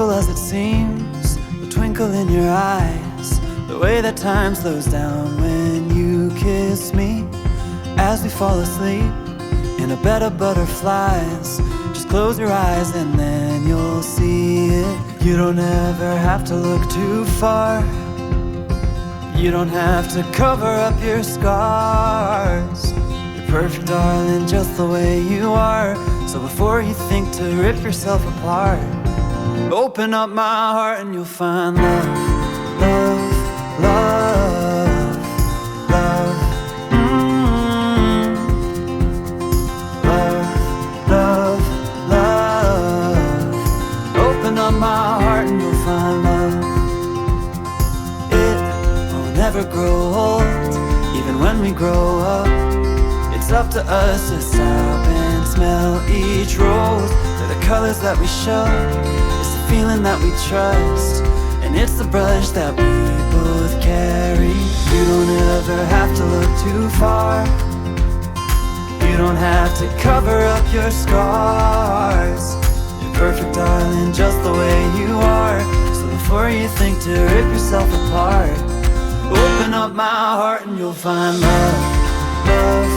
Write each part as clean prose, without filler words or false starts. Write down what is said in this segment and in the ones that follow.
simple as it seems, the twinkle in your eyes, the way that time slows down when you kiss me. As we fall asleep in a bed of butterflies, just close your eyes and then you'll see it. You don't ever have to look too far. You don't have to cover up your scars. You're perfect, darling, just the way you are. So before you think to rip yourself apart, open up my heart and you'll find love, love, love, love. Love, love, love. Open up my heart and you'll find love. It will never grow old, even when we grow up. It's up to us to stop and smell each rose. They're the colors that we show, it's the feeling that we trust, and it's the brush that we both carry. You don't ever have to look too far. You don't have to cover up your scars. You're perfect, darling, just the way you are. So before you think to rip yourself apart, open up my heart and you'll find love, love,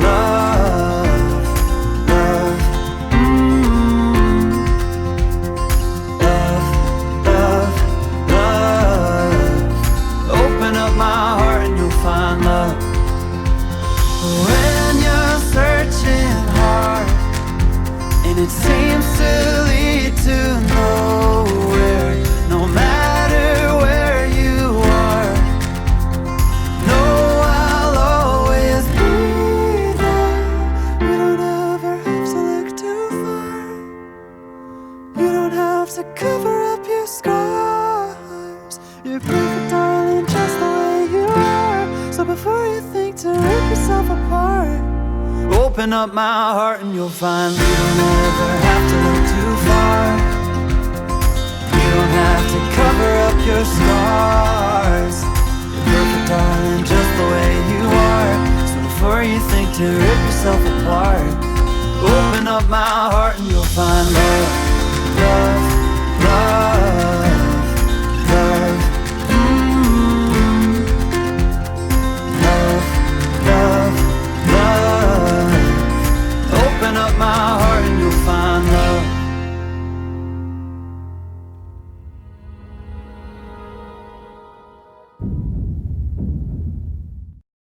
love, love. Love, love, love. Open up my heart and you'll find love. When you're searching hard and it seems to lead to nowhere, no matter where you are, know I'll always be there. You don't ever have to look too far. You don't have to cover up your scars. You're perfect, darling, just the way you are. So before you think to rip yourself apart, open up my heart and you'll find you don't ever have to look too far. You don't have to cover up your scars. You're perfect, darling, just the way you are. So before you think to rip yourself apart, open up my heart and you'll find love.